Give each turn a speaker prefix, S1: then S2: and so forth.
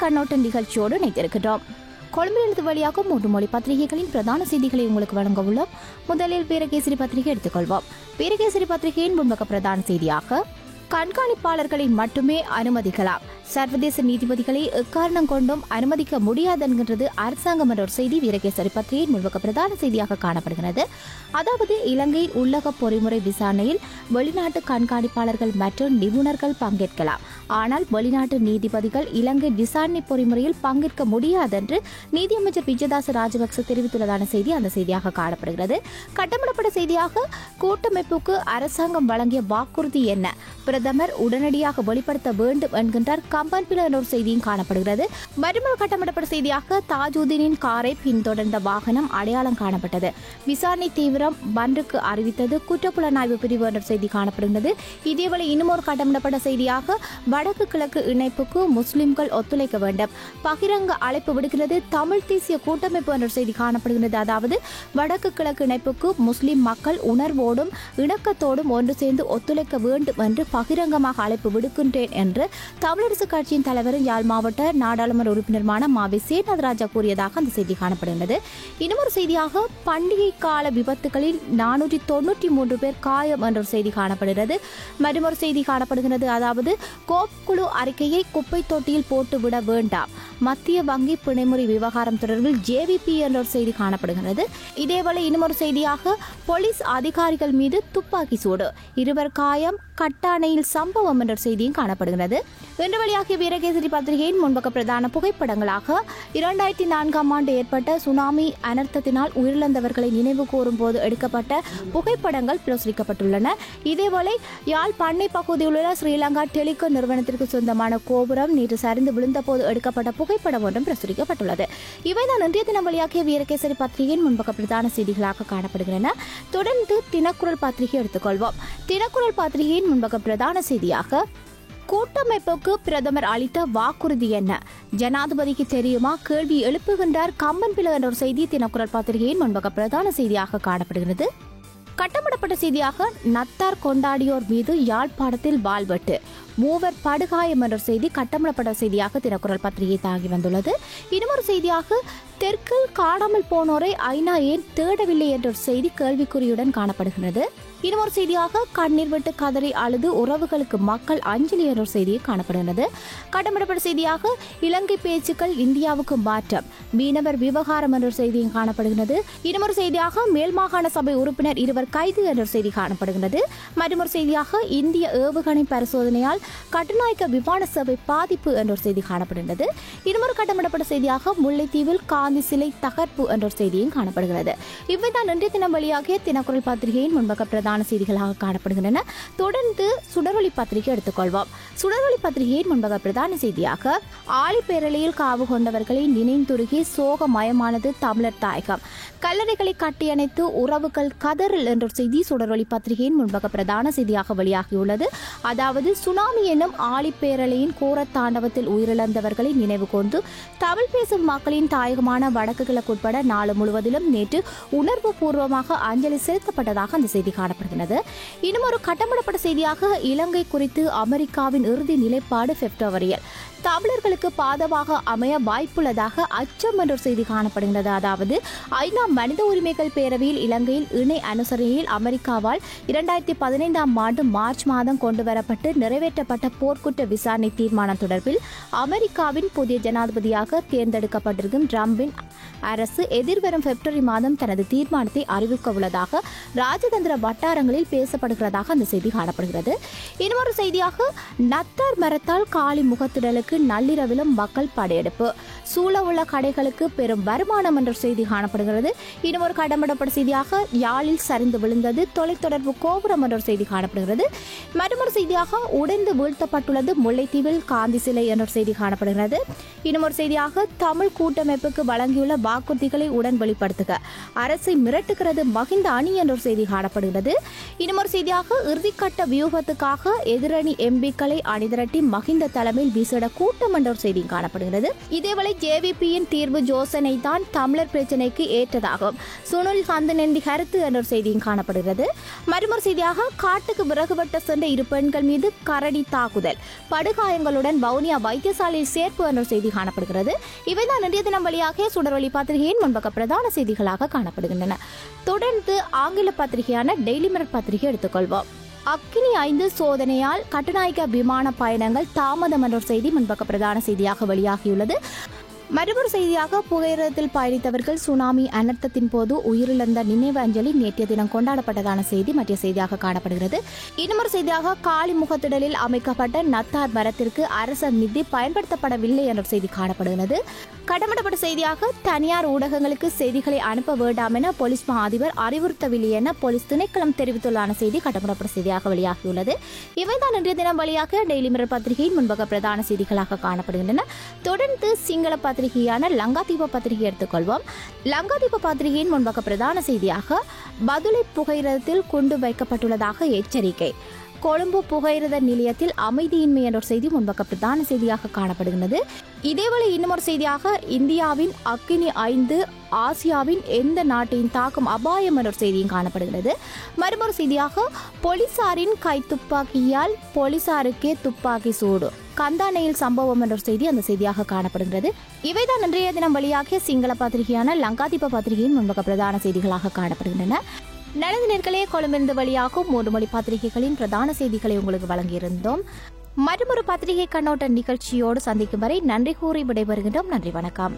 S1: கண்ணோட்ட நிகழ்ச்சியோடு இணைத்திருக்கிறோம். கொழும்பிலிருந்து வழியாக 3 மொழி பத்திரிகைகளின் பிரதான செய்திகளை உங்களுக்கு வழங்க உள்ளோம். முதலில் வீரகேசரி பத்திரிகை எடுத்துக்கொள்வோம். வீரகேசரி பத்திரிகையின் முன்பக்க பிரதான செய்தியாக கண்காணிப்பாளர்களை மட்டுமே அனுமதிக்கலாம், சர்வதேச நீதிபதிகளை எக்காரணம் கொண்டும் அனுமதிக்க முடியாது என்கின்றது அரசாங்கம் என்ற ஒரு செய்தி வீரகேசரி பத்திரிகையின் முன்பக்க பிரதான செய்தியாக காணப்படுகிறது. அதாவது இலங்கையின் உள்ளக பொறிமுறை விசாரணையில் வெளிநாட்டு கண்காணிப்பாளர்கள் மற்றும் நிபுணர்கள் பங்கேற்கலாம், ஆனால் வெளிநாட்டு நீதிபதிகள் இலங்கை விசாரணை பொறிமுறையில் பங்கேற்க முடியாது என்று நீதியமைச்சர் விஜயதாச ராஜபக்ச தெரிவித்துள்ளதான செய்தி அந்த செய்தியாக காணப்படுகிறது. கட்டமிடப்பட்ட செய்தியாக கூட்டமைப்புக்கு அரசாங்கம் வழங்கிய வாக்குறுதி என்ன, பிரதமர் உடனடியாக வெளிப்படுத்த வேண்டும் என்கின்றார் கம்பன்பில என்ற ஒரு செய்தியும் காணப்படுகிறது. மறுமுறை கட்டமிடப்பட்ட செய்தியாக தாஜுதீனின் காரை பின்தொடர்ந்த வாகனம் அடையாளம் காணப்பட்டது, விசாரணை தீவிரம் பன்றுக்கு அறிவித்தது குற்றப்புலனாய்வு பிரிவு என்ற செய்தி காணப்படுகிறது. இதேவேளை இன்னும் ஒரு கட்டமிடப்பட்ட செய்தியாக வடக்கு கிழக்கு இணைப்புக்கு முஸ்லிம்கள் ஒத்துழைக்க வேண்டும், பகிரங்க அழைப்பு விடுக்கிறது தமிழ் தேசிய கூட்டமைப்பு என்ற செய்தி காணப்படுகிறது. அதாவது வடக்கு கிழக்கு இணைப்புக்கு முஸ்லிம் மக்கள் உணர்வோடும் இணக்கத்தோடும் ஒன்று சேர்ந்து ஒத்துழைக்க வேண்டும் என்று பகிரங்கமாக அழைப்பு விடுக்கின்றேன் என்று தமிழரசு கட்சியின் தலைவரும் யாழ் மாவட்ட நாடாளுமன்ற உறுப்பினருமான மாவி சேனாதராஜா கூறியதாக அந்த செய்தி காணப்படுகிறது. இன்னொரு செய்தியாக பண்டிகை கால விபத்துகளில் 493 பேர் காயம் என்ற செய்தி காணப்படுகிறது. மற்றொரு செய்தி காணப்படுகிறது. அதாவது கோப் குழு அறிக்கையை குப்பை தொட்டியில் போட்டுவிட வேண்டாம், மத்திய வங்கி பிணைமுறை விவகாரம் தொடர்பில் ஜேவிபி என்ற ஒரு செய்தி காணப்படுகிறது. இதேவேளை இன்னொரு செய்தியாக போலீஸ் அதிகாரிகள் மீது துப்பாக்கி சூடு, 2 காயம், கட்டாணையில் சம்பவம் என்ற செய்தியும் காணப்படுகிறது. இன்று வெளியாகிய வீரகேசரி பத்திரிகையின் முன்பக்க பிரதான புகைப்படங்களாக 2004ஆம் ஆண்டு ஏற்பட்ட சுனாமி அனர்த்தத்தினால் உயிரிழந்தவர்களை நினைவு கூறும் போது எடுக்கப்பட்ட புகைப்படங்கள் பிரசுரிக்கப்பட்டுள்ளன. இதேவேளை யாழ் பண்ணை பகுதியில் உள்ள ஸ்ரீலங்கா டெலிகாம் நிறுவனத்திற்கு சொந்தமான கோபுரம் நேற்று சரிந்து விழுந்த போது எடுக்கப்பட்ட புகைப்படம் ஒன்றும் பிரசுரிக்கப்பட்டுள்ளது. இவைதான் இன்றைய தினம் வெளியாகிய வீரகேசரி பத்திரிகையின் முன்பக்க பிரதான செய்திகளாக காணப்படுகின்றன. தொடர்ந்து தினக்குரல் பத்திரிகை எடுத்துக்கொள்வோம். தினக்குரல் பத்திரிகையின் முன்பக்க பிரதான செய்தியாக கூட்டமைப்புக்கு பிரதமர் அளித்த வாக்குறுதி என்ன, ஜனாதிபதிக்கு தெரியுமா, கேள்வி எழுப்புகின்றார் கம்பன்பில என்ற ஒரு செய்தி தினக்குரல் பத்திரிகையின் முன்பக்க பிரதான செய்தியாக காணப்படுகிறது. கட்டமிடப்பட்ட செய்தியாக நத்தார் கொண்டாடியோர் மீது யாழ்ப்பாணத்தில் வாள்வெட்டு, 3 படுகாயம் என்ற செய்தி கட்டமிடப்பட்ட செய்தியாக தினக்குரல் பத்திரிகை தாங்கி வந்துள்ளது. இன்னொரு செய்தியாக தெற்கில் காணாமல் போனோரை ஐநா ஏன் தேடவில்லை என்ற செய்தி கேள்விக்குறியுடன் காணப்படுகிறது. இன்னொரு செய்தியாக கண்ணீர் விட்டு கதறி அழுது உறவுகளுக்கு மக்கள் அஞ்சலி என்ற செய்தியை காணப்படுகிறது. கட்டமிடப்பட்ட செய்தியாக இலங்கை பேச்சுக்கள் இந்தியாவுக்கு மாற்றம், மீனவர் விவகாரம் என்ற செய்தியும் காணப்படுகிறது. இன்னொரு செய்தியாக மேல் மாகாண சபை உறுப்பினர் 2 கைது என்ற செய்தி காணப்படுகிறது. மற்றொரு செய்தியாக இந்திய ஏவுகணை பரிசோதனையால் கட்டுநாயக்க விமான சேவை பாதிப்பு என்ற செய்தி காணப்படுகிறது. இன்னொரு கட்டமிடப்பட்ட செய்தியாக முல்லைத்தீவில் காந்தி சிலை தகர்ப்பு என்ற செய்தியும் காணப்படுகிறது. இவைதான் இன்றைய தினம் வெளியாகிய தினக்குரல் பத்திரிகையின் முன்பக்க பிரதான செய்திகளாக காணப்படுகின்றன. தொடர்ந்து சுடரொளி பத்திரிகை எடுத்துக்கொள்வோம். சுடரொளி பத்திரிகையின் முன்பக்க பிரதான செய்தியாக ஆழிப்பேரலையில் காவு கொண்டவர்களை நினைந்துருகி சோகமயமானது தமிழர் தாயகம், கல்லறைகளை கட்டியணைத்து உறவுகள் கதறல் என்ற செய்தி சுடரொளி பத்திரிகையின் முன்பக்க பிரதான செய்தியாக வெளியாகியுள்ளது. அதாவது சுனாமி எனும் ஆழிப்பேரலையின் கோர தாண்டவத்தில் உயிரிழந்தவர்களை நினைவு கொண்டு தமிழ் பேசும் மக்களின் தாயகமான வடக்கு கிழக்கு உட்பட நாடு முழுவதிலும் நேற்று உணர்வு பூர்வமாக அஞ்சலி செலுத்தப்பட்டதாக அந்த செய்தி காணப்படுகிறது. இன்னும் ஒரு கட்டமிடப்பட்ட செய்தியாக இலங்கை குறித்து அமெரிக்காவின் இறுதி நிலைப்பாடு பிப்ரவரியில் தமிழர்களுக்கு பாதமாக அமைய வாய்ப்புள்ளதாக அச்சம் என்ற செய்தி காணப்படுகிறது. அதாவது ஐநா மனித உரிமைகள் பேரவையில் இலங்கையில் இணை அனுசரணையில் அமெரிக்காவால் 2015ஆம் ஆண்டு மார்ச் மாதம் கொண்டுவரப்பட்டு நிறைவேற்றப்பட்ட போர்க்குற்ற விசாரணை தீர்மானம் தொடர்பில் அமெரிக்காவின் புதிய ஜனாதிபதியாக தேர்ந்தெடுக்கப்பட்டிருக்கும் டிரம்பின் அரசு எதிர்வரும் பிப்ரவரி மாதம் தனது தீர்மானத்தை அறிவிக்க உள்ளதாக ராஜதந்திர வட்டாரங்களில் பேசப்படுகிறதாக அந்த செய்தி காணப்படுகிறது. இன்னொரு செய்தியாக நத்தார் மரத்தால் காலி முகத்திடலுக்கு நள்ளிரவிலும் மக்கள் படையெடுப்பு, சூழ உள்ள கடைகளுக்கு பெரும் வருமானம் என்ற செய்தி காணப்படுகிறது. இன்னொரு கடமிடப்பட்ட செய்தியாக யாழில் சரிந்து விழுந்தது தொலைத்தொடர்பு கோபுரம் என்ற செய்தி காணப்படுகிறது. மற்றொரு செய்தியாக உடைந்து வீழ்த்தப்பட்டுள்ளது முல்லைத்தீவில் காந்தி சிலை என்ற செய்தி காணப்படுகிறது. இன்னொரு செய்தியாக தமிழ் கூட்டமைப்புக்கு வழங்கியுள்ள வாக்குறுதிகளை உடன் வெளிப்படுத்துக, அரசை மிரட்டுகிறது மகிந்த அணி என்ற செய்தி காணப்படுகிறது. இன்னொரு செய்தியாக இறுதிக்கட்ட வியூகத்துக்காக எதிரணி எம்பிக்களை அணிதிரட்டி மகிந்த தலைமையில் விசேட கூட்டம் என்ற ஒரு செய்தியும் காணப்படுகிறது. இதேவேளை ஜேவிபியின் தீர்வு யோசனை தான் தமிழர் பிரச்சினைக்கு ஏற்றதாகும், சுனில் ஹந்தனந்தி கருத்து என்ற ஒரு செய்தியும் காணப்படுகிறது. மறுமொரு செய்தியாக காட்டுக்கு விறகு வெட்ட சென்ற 2 பெண்கள் மீது கரடி தாக்குதல், படுகாயங்களுடன் வவுனியா வைத்தியசாலையில் சேர்ப்பு என்ற செய்தி காணப்படுகிறது. இவைதான் இன்றைய தினம் வழியாக சுடரொளி பத்திரிகையின் முன்பக்க பிரதான செய்திகளாக காணப்படுகின்றன. தொடர்ந்து ஆங்கில பத்திரிகையான டெய்லி மிரர் பத்திரிகை எடுத்துக்கொள்வோம். அக்கினி 5 சோதனையால் கட்டுநாயக்க விமான பயணங்கள் தாமதம் என்ற செய்தி முன்பக்க பிரதான செய்தியாக வெளியாகியுள்ளது. மற்றொரு செய்தியாக புகையிரதத்தில் பயணித்தவர்கள் சுனாமி அனர்த்தத்தின் போது உயிரிழந்த நினைவு அஞ்சலி நேற்றைய தினம் கொண்டாடப்பட்டதான செய்தி மற்ற செய்தியாக காணப்படுகிறது. இன்னொரு செய்தியாக காலி முகத்திடலில் அமைக்கப்பட்ட நத்தார் மரத்திற்கு அரச நிதி பயன்படுத்தப்படவில்லை என்ற செய்தி காணப்படுகிறது. கடமைப்பட்ட செய்தியாக தனியார் ஊடகங்களுக்கு செய்திகளை அனுப்ப வேண்டாம் என போலீஸ் மா அதிபர் அறிவுறுத்தவில்லை என போலீஸ் திணைக்களம் தெரிவித்துள்ள செய்தி கடமைப்பட்ட செய்தியாக வெளியாகியுள்ளது. இவைதான் இன்றைய தினம் வழியாக டெய்லி மிரர் பத்திரிகையின் முன்பக்க பிரதான செய்திகளாக காணப்படுகின்றன. தொடர்ந்து சிங்கள பத்திரிகையான லங்காதீப பத்திரிகை எடுத்துக்கொள்வோம். லங்காதீப பத்திரிகையின் முன்பக்க பிரதான செய்தியாக பதுளை புகையிரதத்தில் குண்டு வைக்கப்பட்டுள்ளதாக எச்சரிக்கை, கொழும்பு புகையிரத நிலையத்தில் அமைதியின்மை என்ற செய்தி முன்பக்க பிரதான செய்தியாக காணப்படுகிறது. இதேவேளை இன்னொரு செய்தியாக இந்தியாவின் அக்கினி 5 ஆசியாவின் எந்த நாட்டையும் தாக்கும் அபாயம் என்ற செய்தியும் காணப்படுகிறது. மறுமொரு செய்தியாக போலீசாரின் கை துப்பாக்கியால் போலீசாருக்கே துப்பாக்கி சூடு, கந்தானையில் சம்பவம் என்ற செய்தி அந்த செய்தியாக காணப்படுகிறது. இவைதான் இன்றைய தினம் வழியாக சிங்கள பத்திரிகையான லங்காதீப பத்திரிகையின் முன்பக்க பிரதான செய்திகளாக காணப்படுகின்றன. நடந்த நேர்களே கொழும்பிலிருந்து வெளியாகும் 3 மொழி பத்திரிகைகளின் பிரதான செய்திகளை உங்களுக்கு வழங்கியிருந்தோம். மற்றொரு பத்திரிகை கண்ணோட்ட நிகழ்ச்சியோடு சந்திக்கும் வரை நன்றி கூறி விடைபெறுகின்றோம். நன்றி, வணக்கம்.